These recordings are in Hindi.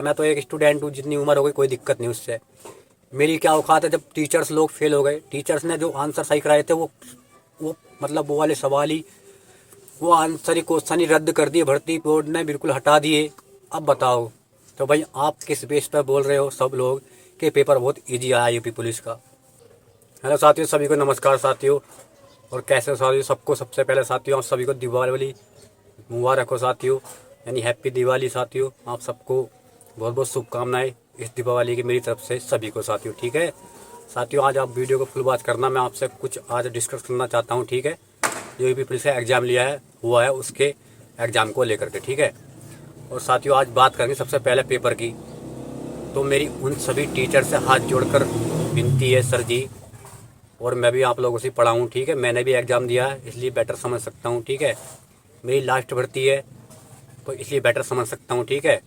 मैं तो एक स्टूडेंट हूँ, जितनी उम्र हो गई कोई दिक्कत नहीं उससे। मेरी क्या औकात है, जब टीचर्स लोग फेल हो गए, टीचर्स ने जो आंसर सही कराए थे वो मतलब वो वाले सवाल ही, वो आंसर ही क्वेश्चन ही रद्द कर दिए, भर्ती बोर्ड ने बिल्कुल हटा दिए। अब बताओ तो भाई आप किस बेस पर बोल रहे हो सब लोग कि पेपर बहुत ईजी आया यूपी पुलिस का। हेलो साथियों, सभी को नमस्कार साथियों। और कैसे हो साथियों, सबको सबसे पहले साथियों आप सभी को दिवाली मुबारक हो साथियों, यानी हैप्पी दिवाली साथियों। आप सबको बहुत बहुत शुभकामनाएं इस दीपावली की मेरी तरफ से सभी को साथियों। ठीक है साथियों, आज आप वीडियो को फुल वॉच करना। मैं आपसे कुछ आज डिस्कस करना चाहता हूँ। ठीक है, जो यूपी पुलिस का एग्ज़ाम हुआ है उसके एग्ज़ाम को लेकर के। ठीक है, और साथियों आज बात करेंगे सबसे पहले पेपर की। तो मेरी उन सभी टीचर से हाथ जोड़कर विनती है सर जी, और मैं भी आप लोगों से पढ़ा हूँ। ठीक है, मैंने भी एग्ज़ाम दिया है इसलिए बेटर समझ सकता हूँ। ठीक है, मेरी लास्ट भर्ती है तो इसलिए बेटर समझ सकता हूँ। ठीक है,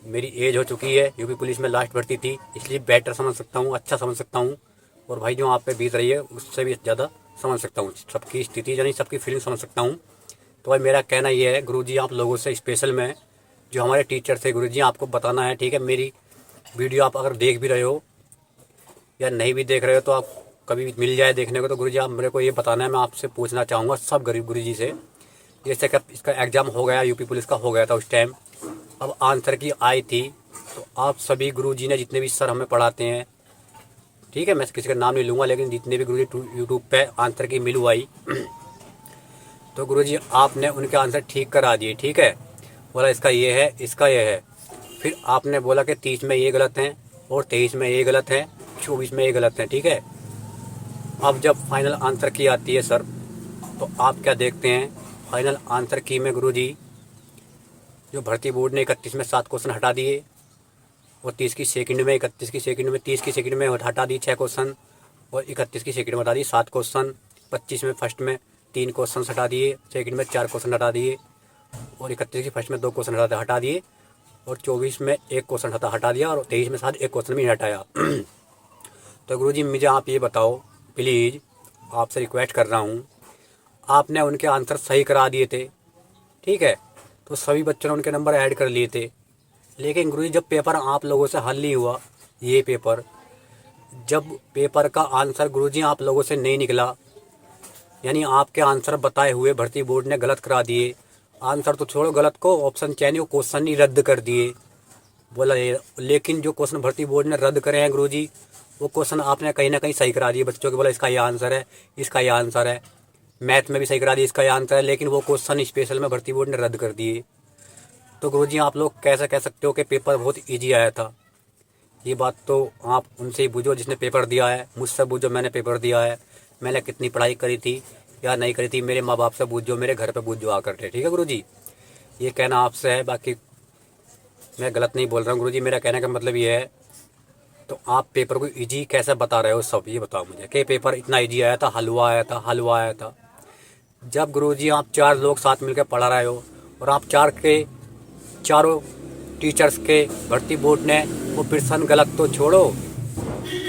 मेरी एज हो चुकी है, यूपी पुलिस में लास्ट भर्ती थी इसलिए बेटर समझ सकता हूँ, अच्छा समझ सकता हूँ। और भाई जो आप पे बीत रही है उससे भी ज़्यादा समझ सकता हूँ, सबकी स्थिति यानी सबकी फीलिंग समझ सकता हूँ। तो भाई मेरा कहना ये है गुरुजी, आप लोगों से स्पेशल में जो हमारे टीचर थे गुरुजी, आपको बताना है। ठीक है, मेरी वीडियो आप अगर देख भी रहे हो या नहीं भी देख रहे हो तो आप कभी मिल जाए देखने को, तो गुरुजी आप मेरे को ये बताना है। मैं आपसे पूछना चाहूँगा सब गरीब गुरुजी से, जैसे कि इसका एग्ज़ाम हो गया, यूपी पुलिस का हो गया था उस टाइम, अब आंसर की आई थी, तो आप सभी गुरुजी ने जितने भी सर हमें पढ़ाते हैं, ठीक है, मैं किसी का नाम नहीं लूँगा, लेकिन जितने भी गुरुजी यूट्यूब पे आंसर की मिलू आई तो गुरुजी आपने उनके आंसर ठीक करा दिए। ठीक है, बोला इसका ये है, इसका ये है। फिर आपने बोला कि 30 में ये गलत है और 23 में ये गलत है, 24 में ये गलत है। ठीक है, अब जब फाइनल आंसर की आती है सर, तो आप क्या देखते हैं फाइनल आंसर की में गुरुजी, जो भर्ती बोर्ड ने 31 में 7 क्वेश्चन हटा दिए, और 30 की सेकंड में, 31 की सेकंड में, 30 की सेकंड में हटा दी 6 क्वेश्चन, और 31 की सेकंड में हटा दी 7 क्वेश्चन। 25 में फर्स्ट में 3 क्वेश्चन हटा दिए, सेकंड में 4 क्वेश्चन हटा दिए, और 31 की फर्स्ट में 2 क्वेश्चन हटा दिए, और 24 में 1 क्वेश्चन हटा दिया, और 23 में शायद 1 क्वेश्चन भी हटाया। तो गुरुजी मुझे आप ये बताओ प्लीज़, आपसे रिक्वेस्ट कर रहा हूँ, आपने उनके आंसर सही करा दिए थे, ठीक है, तो सभी बच्चों ने उनके नंबर ऐड कर लिए थे। लेकिन गुरुजी जब पेपर आप लोगों से हल नहीं हुआ, ये पेपर जब पेपर का आंसर गुरुजी आप लोगों से नहीं निकला, यानी आपके आंसर बताए हुए भर्ती बोर्ड ने गलत करा दिए, आंसर तो छोड़ो गलत को, ऑप्शन चयन वो क्वेश्चन ही रद्द कर दिए। बोला ये, लेकिन जो क्वेश्चन भर्ती बोर्ड ने रद्द करे हैं गुरुजी, वो क्वेश्चन आपने कहीं ना कहीं सही करा दिए बच्चों के। बोला इसका ये आंसर है, इसका ये आंसर है, मैथ में भी सही करा दिया, इसका ये आंसर है, लेकिन वो क्वेश्चन स्पेशल में भर्ती बोर्ड ने रद्द कर दिए। तो गुरुजी आप लोग कैसे कह सकते हो कि पेपर बहुत ईजी आया था? ये बात तो आप उनसे ही पूछो जिसने पेपर दिया है, मुझसे पूछो मैंने पेपर दिया है, मैंने कितनी पढ़ाई करी थी या नहीं करी थी, मेरे माँ बाप से पूछो, मेरे घर पे पूछो आकर के। ठीक है गुरुजी, ये कहना आपसे है, बाकी मैं गलत नहीं बोल रहा हूँ गुरुजी। मेरा कहने का मतलब ये है, तो आप पेपर को इजी कैसे बता रहे हो सब, ये बताओ मुझे कि पेपर इतना इजी आया था, हलवा आया था, हलवा आया था। जब गुरुजी आप 4 लोग साथ मिलकर पढ़ा रहे हो, और आप चारों टीचर्स के भर्ती बोर्ड ने वो क्वेश्चन गलत तो छोड़ो,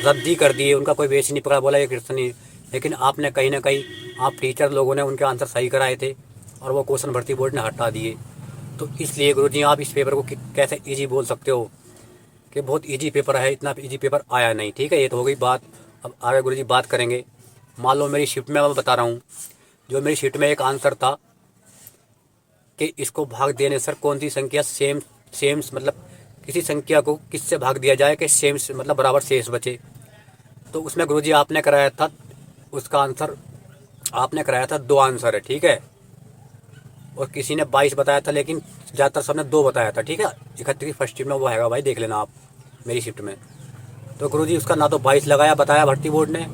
रद्द ही कर दिए, उनका कोई बेस नहीं पकड़ा, बोला ये क्वेश्चन ही, लेकिन आपने कहीं ना कहीं आप टीचर लोगों ने उनके आंसर सही कराए थे और वो क्वेश्चन भर्ती बोर्ड ने हटा दिए। तो इसलिए गुरुजी आप इस पेपर को कैसे ईजी बोल सकते हो कि बहुत ईजी पेपर है? इतना ईजी पेपर आया नहीं। ठीक है, ये तो हो गई बात। अब आगे गुरुजी बात करेंगे। मान लो मेरी शिफ्ट में, मैं बता रहा हूँ, जो मेरी शिफ्ट में एक आंसर था कि इसको भाग देने सर कौन सी संख्या सेम मतलब किसी संख्या को किससे भाग दिया जाए कि सेम मतलब बराबर शेष बचे। तो उसमें गुरुजी आपने कराया था, उसका आंसर आपने कराया था 2 आंसर है। ठीक है, और किसी ने 22 बताया था, लेकिन ज़्यादातर सबने 2 बताया था। ठीक है, 31 फर्स्ट शिफ्ट में वो हैगा भाई, देख लेना आप मेरी शिफ्ट में। तो गुरुजी उसका ना तो 22 लगाया बताया भर्ती बोर्ड ने,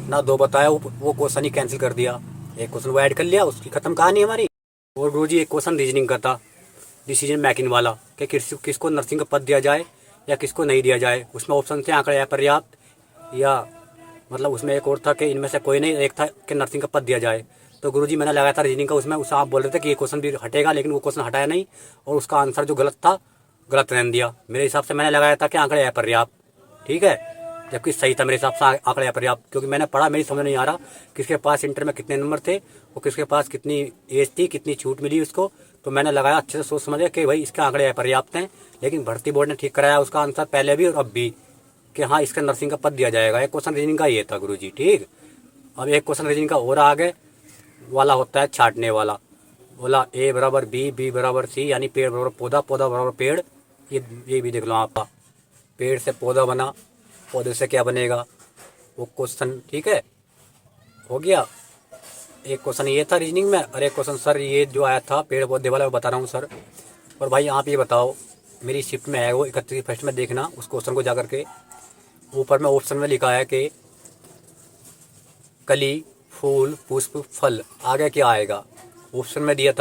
ना 2 बताया, वो क्वेश्चन ही कैंसिल कर दिया, एक क्वेश्चन वो ऐड कर लिया, उसकी खत्म कहानी हमारी। और गुरुजी एक क्वेश्चन रीजनिंग का था, डिसीजन मेकिंग वाला, कि किसको नर्सिंग का पद दिया जाए या किसको नहीं दिया जाए। उसमें ऑप्शन थे आंकड़े अपर्याप्त, या मतलब उसमें एक और था कि इनमें से कोई नहीं, एक था कि नर्सिंग का पद दिया जाए। तो गुरुजी मैंने लगाया था रीजनिंग का, उसमें आप बोल रहे थे कि ये क्वेश्चन भी हटेगा, लेकिन वो क्वेश्चन हटाया नहीं, और उसका आंसर जो गलत था गलत रहने दिया। मेरे हिसाब से मैंने लगाया था कि आंकड़े अपर्याप्त, ठीक है, जबकि सही था मेरे हिसाब से आंकड़े अपर्याप्त, क्योंकि मैंने पढ़ा, मेरी समझ नहीं आ रहा किसके पास इंटर में कितने नंबर थे और किसके पास कितनी एज थी, कितनी छूट मिली उसको। तो मैंने लगाया अच्छे से सोच समझ कि भाई इसके आंकड़े अपर्याप्त हैं, लेकिन भर्ती बोर्ड ने ठीक कराया उसका आंसर पहले भी और अब भी कि हाँ इसका नर्सिंग का पद दिया जाएगा। एक क्वेश्चन रीजनिंग का ये था गुरुजी, ठीक। अब एक क्वेश्चन रीजनिंग का और आगे वाला होता है छाटने वाला, बोला ए बराबर बी, बी बराबर सी, यानी पेड़ बराबर पौधा, पौधा बराबर पेड़। ये भी देख लो आपका, पेड़ से पौधा बना, पौधे से क्या बनेगा वो क्वेश्चन, ठीक है, हो गया। एक क्वेश्चन ये था रीजनिंग में, और एक क्वेश्चन सर ये जो आया था पेड़ पौधे वाला, वो बता रहा हूँ सर। और भाई आप ये बताओ, मेरी शिफ्ट में है वो 31 फर्स्ट में, देखना उस क्वेश्चन को जाकर के। ऊपर में ऑप्शन में लिखा है कि कली, फूल, पुष्प, फल, आगे क्या आएगा। ऑप्शन में दिया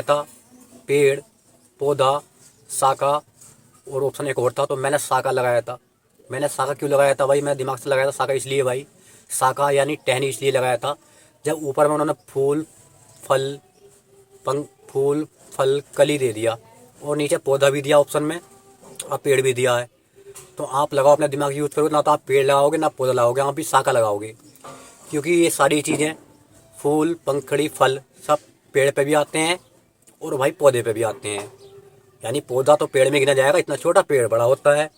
था पेड़, पौधा, शाखा, और ऑप्शन एक और था, तो मैंने शाखा लगाया था। मैंने शाखा क्यों लगाया था भाई, मैं दिमाग से लगाया था शाखा इसलिए भाई, शाखा यानी टहनी इसलिए लगाया था, जब ऊपर में उन्होंने फूल, फल, कली दे दिया और नीचे पौधा भी दिया ऑप्शन में और पेड़ भी दिया है, तो आप लगाओ अपना दिमाग यूज करो, ना तो आप पेड़ लगाओगे ना पौधा लगाओगे, आप भी शाखा लगाओगे। क्योंकि ये सारी चीज़ें फूल, पंखड़ी, फल सब पेड़ पे भी आते हैं और भाई पौधे पे भी आते हैं। यानी पौधा तो पेड़ में गिना जाएगा, इतना छोटा पेड़ बड़ा होता है।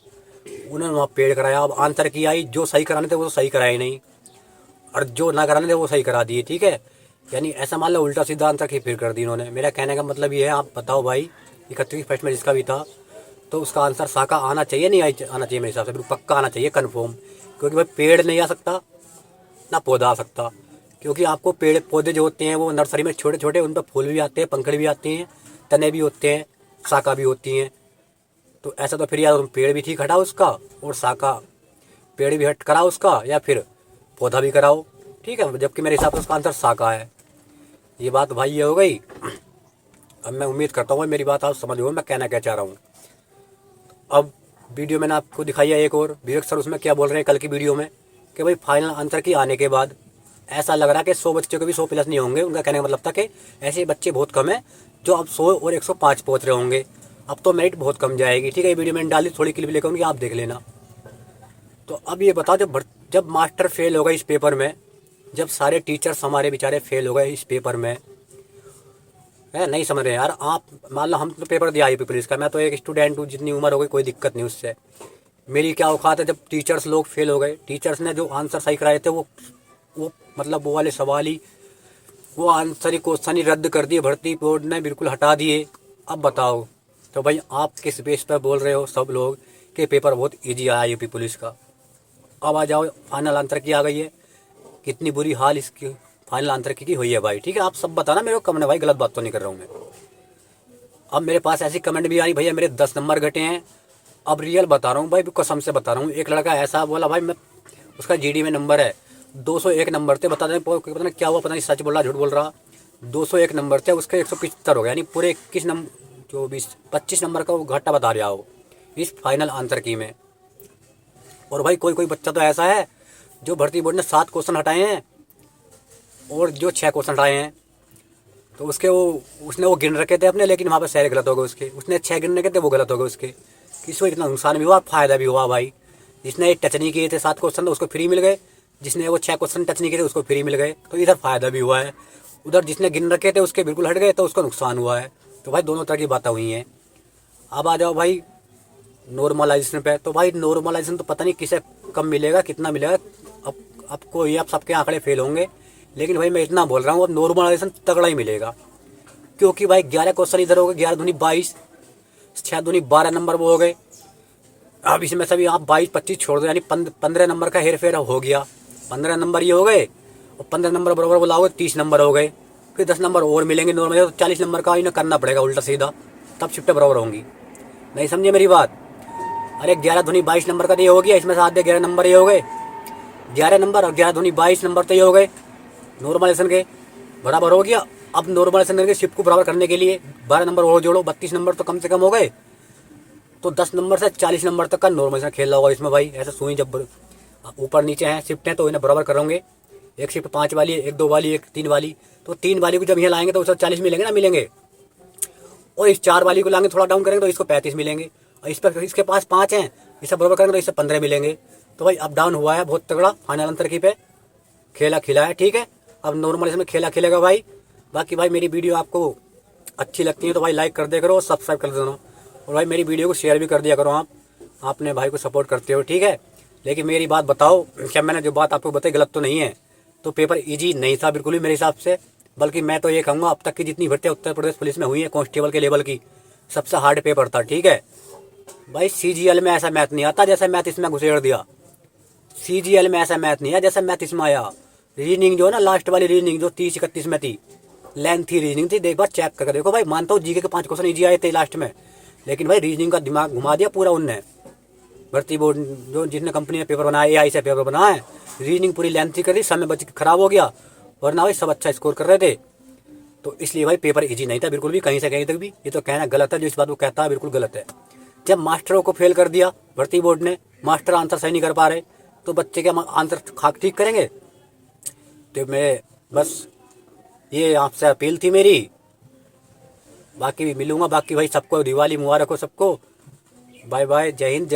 उन्होंने वहाँ पेड़ कराया। अब आंसर की आई, जो सही कराने थे वो तो सही कराए नहीं, और जो ना कराने थे वो सही करा दिए, ठीक है। यानी ऐसा मान लो उल्टा सीधा आंसर की फिर कर दी इन्होंने। मेरा कहने का मतलब ये है, आप बताओ भाई 31 फर्स्ट में जिसका भी था, तो उसका आंसर शाखा आना चाहिए, नहीं आना चाहिए मेरे हिसाब से, बिल्कुल पक्का आना चाहिए, कन्फर्म। क्योंकि भाई पेड़ नहीं आ सकता ना पौधा आ सकता, क्योंकि आपको पेड़ पौधे जो होते हैं वो नर्सरी में छोटे छोटे, उन पर फूल भी आते हैं, पंखड़ी भी आती हैं, तने भी होते हैं, शाखा भी होती हैं। तो ऐसा तो फिर या तुम पेड़ भी ठीक हटाओ उसका, और शाखा पेड़ भी हट कराओ उसका, या फिर पौधा भी कराओ, ठीक है। जबकि मेरे हिसाब से उसका आंसर शाखा है। ये बात भाई ये हो गई। अब मैं उम्मीद करता हूँ मेरी बात आप समझ हो मैं कहना क्या चाह रहा हूँ। अब वीडियो मैंने आपको दिखाई है एक और, विवेक सर उसमें क्या बोल रहे हैं कल की वीडियो में, कि भाई फाइनल आंसर की आने के बाद ऐसा लग रहा है कि 100 बच्चों के भी 100 प्लस नहीं होंगे। उनका कहने का मतलब था कि ऐसे बच्चे बहुत कम हैं जो अब 100 और 105 पहुँच रहे होंगे। अब तो मेरिट बहुत कम जाएगी, ठीक है। ये वीडियो मैंने डाली, थोड़ी क्लिप लेकर उनकी, आप देख लेना। तो अब ये बताओ, जब मास्टर फेल हो गए इस पेपर में, जब सारे टीचर्स हमारे बेचारे फेल हो गए इस पेपर में, है नहीं समझ रहे यार आप। मान लो हम तो पेपर दिया यूपी पुलिस का, मैं तो एक स्टूडेंट हूँ, जितनी उम्र हो गई कोई दिक्कत नहीं उससे। मेरी क्या औकात है, जब टीचर्स लोग फेल हो गए, टीचर्स ने जो आंसर सही कराए थे वो मतलब वो वाले सवाल ही, वो आंसर ही क्वेश्चन ही रद्द कर दिए, भर्ती बोर्ड ने बिल्कुल हटा दिए। अब बताओ तो भाई आप किस बेस पर बोल रहे हो सब लोग कि पेपर बहुत ईजी आया यूपी पुलिस का। अब आ जाओ, फाइनल आंसर की आ गई है, कितनी बुरी हाल इसकी फाइनल आंसर की हुई है भाई, ठीक है। आप सब बताना मेरे को कमेंट, भाई गलत बात तो नहीं कर रहा हूँ मैं। अब मेरे पास ऐसी कमेंट भी आई, भैया मेरे 10 नंबर घटे हैं। अब रियल बता रहा हूँ भाई, कसम से बता रहा हूँ। एक लड़का ऐसा बोला भाई, मैं उसका जीडी में नंबर है 201 नंबर थे, पता नहीं क्या हुआ, पता नहीं सच बोल रहा झूठ बोल रहा। 201 नंबर थे, उसके 175 हो गया, यानी पूरे 25 नंबर का वो घाटा बता रहा हो इस फाइनल आंसर की में। और भाई कोई कोई बच्चा तो ऐसा है जो भर्ती बोर्ड ने 7 क्वेश्चन हटाए हैं और जो 6 क्वेश्चन हटाए हैं, तो उसने वो गिन रखे थे अपने, लेकिन वहाँ पर सारे गलत हो गए उसके। उसने 6 गिन रखे थे, वो गलत हो गए उसके। किसी को इतना नुकसान भी हुआ, फायदा भी हुआ भाई। जिसने टच नहीं किए थे 7 क्वेश्चन, तो उसको फ्री मिल गए। जिसने वो 6 क्वेश्चन टच नहीं किए थे उसको फ्री मिल गए। तो इधर फायदा भी हुआ है, उधर जिसने गिन रखे थे उसके बिल्कुल हट गए, तो उसका नुकसान हुआ है। तो भाई दोनों तरह की बातें हुई हैं। अब आ जाओ भाई नॉर्मलाइजेशन पे, तो भाई नॉर्मलाइजेशन तो पता नहीं किसे कम मिलेगा कितना मिलेगा। अब कोई अब सबके आंकड़े फेल होंगे, लेकिन भाई मैं इतना बोल रहा हूँ अब नॉर्मलाइजेशन तगड़ा ही मिलेगा। क्योंकि भाई 11 क्वेश्चन इधर हो गए, 11 दूनी 22, 6 दूनी 12 नंबर वो हो गए। अब इसमें सभी आप 22-25 छोड़ दो, यानी 15 नंबर का हेर फेर हो गया। 15 नंबर ये हो गए, और 15 नंबर बराबर बुलाओगे 30 नंबर हो गए। फिर 10 नंबर और मिलेंगे नॉर्मल, तो 40 नंबर का इन्हें करना पड़ेगा उल्टा सीधा, तब शिफ्टें बराबर होंगी। नहीं समझे मेरी बात। अरे 11 दूनी 22 नंबर का तो ये हो गया, इसमें से आधे 11 नंबर ये हो गए, 11 नंबर और 11 दूनी 22 नंबर तो ये हो गए नॉर्मलाइजेशन के, बराबर हो गया। अब नॉर्मलाइजेशन करके शिफ्ट को बराबर करने के लिए 12 नंबर और जोड़ो, 32 नंबर तो कम से कम हो गए। तो 10 नंबर से 40 नंबर तक का नॉर्मलाइजेशन खेल रहा होगा इसमें भाई। ऐसा सुई जब ऊपर नीचे हैं शिफ्ट हैं तो इन्हें बराबर करोगे। एक शिफ्ट 5 वाली है, एक 2 वाली, एक 3 वाली, तो 3 वाली को जब यहाँ लाएंगे तो उसको 40 मिलेंगे ना, मिलेंगे। और इस 4 वाली को लाएंगे थोड़ा डाउन करेंगे तो इसको 35 मिलेंगे। और इस पर इसके पास 5 हैं, इसे बराबर करेंगे तो इससे 15 मिलेंगे। तो भाई अप डाउन हुआ है बहुत तगड़ा, फाइनल आंसर की पे खेला खिला है, ठीक है। अब नॉर्मलाइजेशन में खेला खेलेगा भाई। बाकी भाई मेरी वीडियो आपको अच्छी लगती है तो भाई लाइक कर दे करो और सब्सक्राइब कर देना। और भाई मेरी वीडियो को शेयर भी कर दिया करो आप अपने भाई को सपोर्ट करते हो, ठीक है। लेकिन मेरी बात बताओ, क्या मैंने जो बात आपको बताई गलत तो नहीं है? तो पेपर इजी नहीं था बिल्कुल भी मेरे हिसाब से, बल्कि मैं तो ये कहूँगा अब तक की जितनी भर्तियाँ उत्तर प्रदेश पुलिस में हुई है कांस्टेबल के लेवल की, सबसे हार्ड पेपर था, ठीक है भाई। CGL में ऐसा मैथ नहीं आता जैसा मैथ इसमें घुसेड़ दिया। CGL में ऐसा मैथ नहीं है जैसा मैथ इसमें आया। रीजनिंग जो है ना, लास्ट वाली रीजनिंग जो 30-31 में थी, लेंथी रीजनिंग थी। एक बार चेक करके देखो भाई, मानता हूँ जीके के 5 क्वेश्चन इजी आए थे लास्ट में, लेकिन भाई रीजनिंग का दिमाग घुमा दिया पूरा उनने। भर्ती बोर्ड जो जिसने कंपनी ने पेपर बनाया, AI से पेपर बनाया है, रीजनिंग पूरी लेंथी कर दी, समय बच खराब हो गया, वरना भाई सब अच्छा स्कोर कर रहे थे। तो इसलिए भाई पेपर इजी नहीं था बिल्कुल भी, कहीं से कहीं तक भी। ये तो कहना गलत है, जो इस बात को कहता है बिल्कुल गलत है। जब मास्टरों को फेल कर दिया भर्ती बोर्ड ने, मास्टर आंसर सही नहीं कर पा रहे, तो बच्चे क्या आंसर खाक ठीक करेंगे? तो मैं बस ये आपसे अपील थी मेरी। बाकी भी मिलूंगा, बाकी भाई सबको दिवाली मुबारक हो सबको। बाय बाय, जय हिंद।